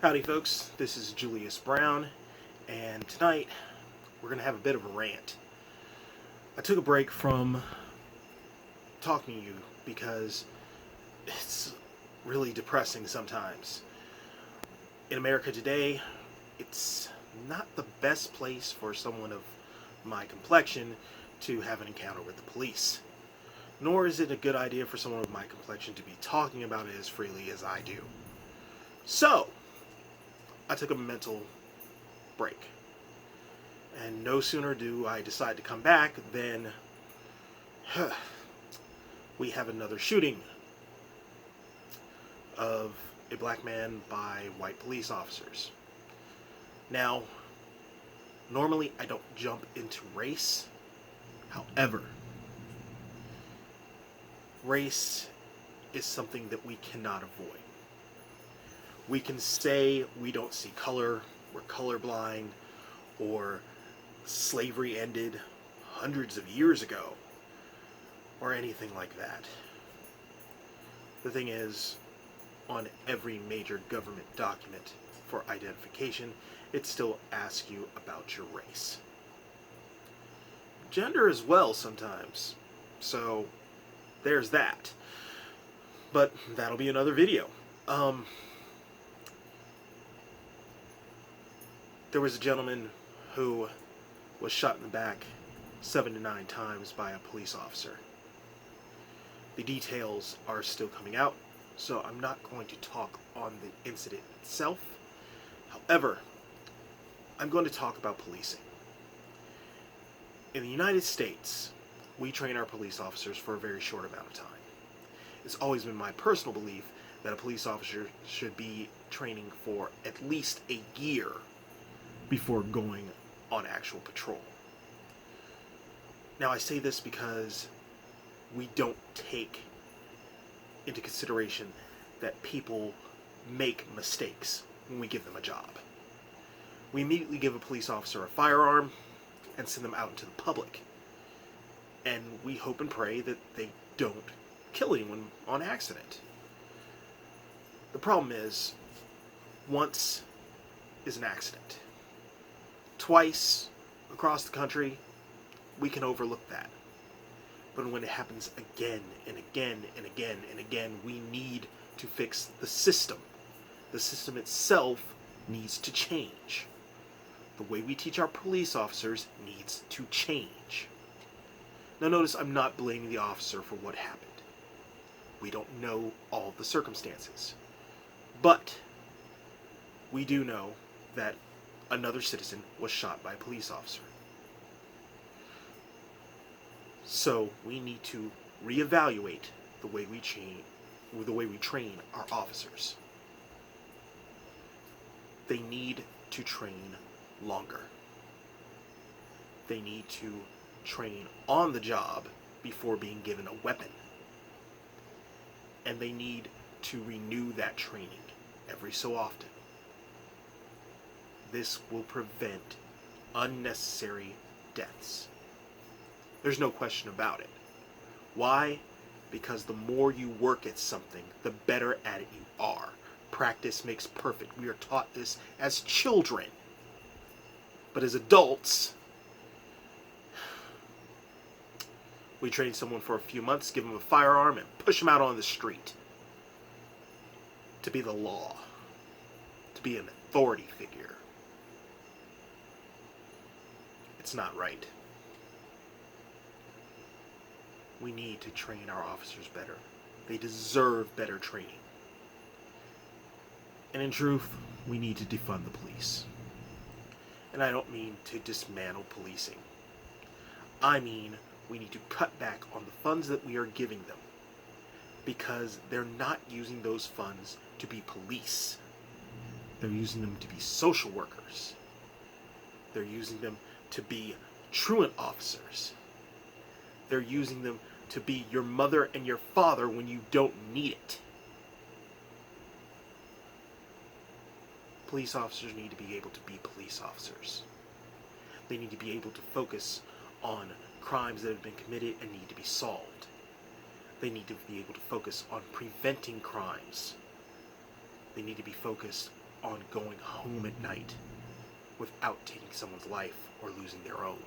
Howdy folks, this is Julius Brown, and tonight we're going to have a bit of a rant. I took a break from talking to you because it's really depressing sometimes. In America today, it's not the best place for someone of my complexion to have an encounter with the police. Nor is it a good idea for someone of my complexion to be talking about it as freely as I do. So, I took a mental break. And no sooner do I decide to come back than we have another shooting of a black man by white police officers. Now, normally I don't jump into race. However, race is something that we cannot avoid. We can say we don't see color, we're colorblind, or slavery ended hundreds of years ago, or anything like that. The thing is, on every major government document for identification, it still asks you about your race. Gender as well sometimes, so there's that. But that'll be another video. There was a gentleman who was shot in the back 7 to 9 times by a police officer. The details are still coming out, so I'm not going to talk on the incident itself. However, I'm going to talk about policing. In the United States, we train our police officers for a very short amount of time. It's always been my personal belief that a police officer should be training for at least a year before going on actual patrol. Now I say this because we don't take into consideration that people make mistakes when we give them a job. We immediately give a police officer a firearm and send them out into the public. And we hope and pray that they don't kill anyone on accident. The problem is, once is an accident. Twice across the country, we can overlook that. But when it happens again and again and again and again, we need to fix the system. The system itself needs to change. The way we teach our police officers needs to change. Now notice, I'm not blaming the officer for what happened. We don't know all the circumstances. But we do know that another citizen was shot by a police officer. So we need to reevaluate the way we train our officers. They need to train longer. They need to train on the job before being given a weapon. And they need to renew that training every so often. This will prevent unnecessary deaths. There's no question about it. Why? Because the more you work at something, the better at it you are. Practice makes perfect. We are taught this as children. But as adults, we train someone for a few months, give them a firearm, and push them out on the street to be the law, to be an authority figure. It's not right. We need to train our officers better. They deserve better training. And in truth, we need to defund the police. And I don't mean to dismantle policing. I mean, we need to cut back on the funds that we are giving them, because they're not using those funds to be police. They're using them to be social workers. They're using them to be truant officers. They're using them to be your mother and your father when you don't need it. Police officers need to be able to be police officers. They need to be able to focus on crimes that have been committed and need to be solved. They need to be able to focus on preventing crimes. They need to be focused on going home at night without taking someone's life or losing their own.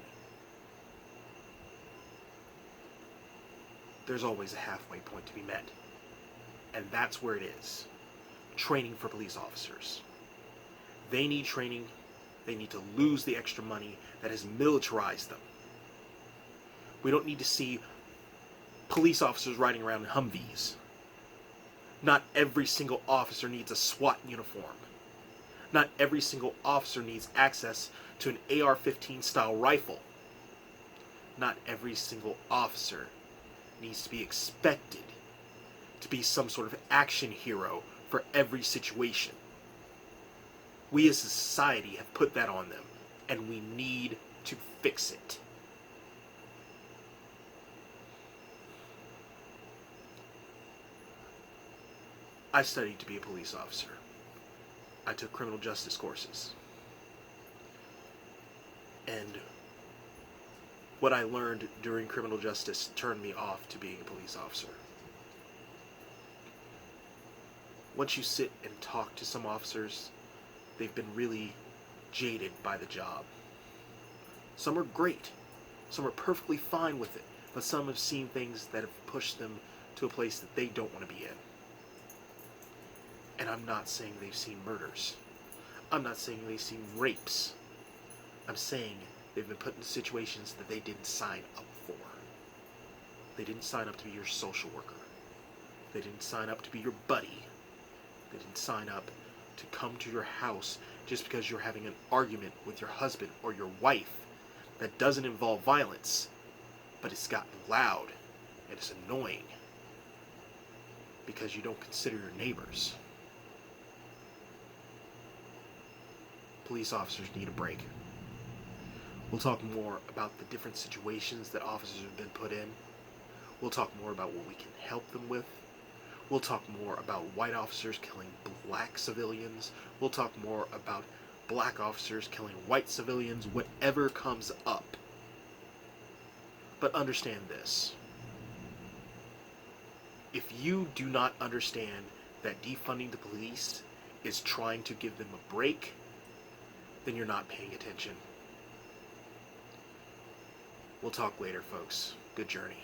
There's always a halfway point to be met. And that's where it is. Training for police officers. They need training. They need to lose the extra money that has militarized them. We don't need to see police officers riding around in Humvees. Not every single officer needs a SWAT uniform. Not every single officer needs access to an AR-15 style rifle. Not every single officer needs to be expected to be some sort of action hero for every situation. We as a society have put that on them, and we need to fix it. I studied to be a police officer. I took criminal justice courses. And what I learned during criminal justice turned me off to being a police officer. Once you sit and talk to some officers, they've been really jaded by the job. Some are great. Some are perfectly fine with it. But some have seen things that have pushed them to a place that they don't want to be in. And I'm not saying they've seen murders. I'm not saying they've seen rapes. I'm saying they've been put in situations that they didn't sign up for. They didn't sign up to be your social worker. They didn't sign up to be your buddy. They didn't sign up to come to your house just because you're having an argument with your husband or your wife that doesn't involve violence, but it's gotten loud and it's annoying because you don't consider your neighbors. Police officers need a break. We'll talk more about the different situations that officers have been put in. We'll talk more about what we can help them with. We'll talk more about white officers killing black civilians. We'll talk more about black officers killing white civilians, whatever comes up. But understand this. If you do not understand that defunding the police is trying to give them a break, then you're not paying attention. We'll talk later, folks. Good journey.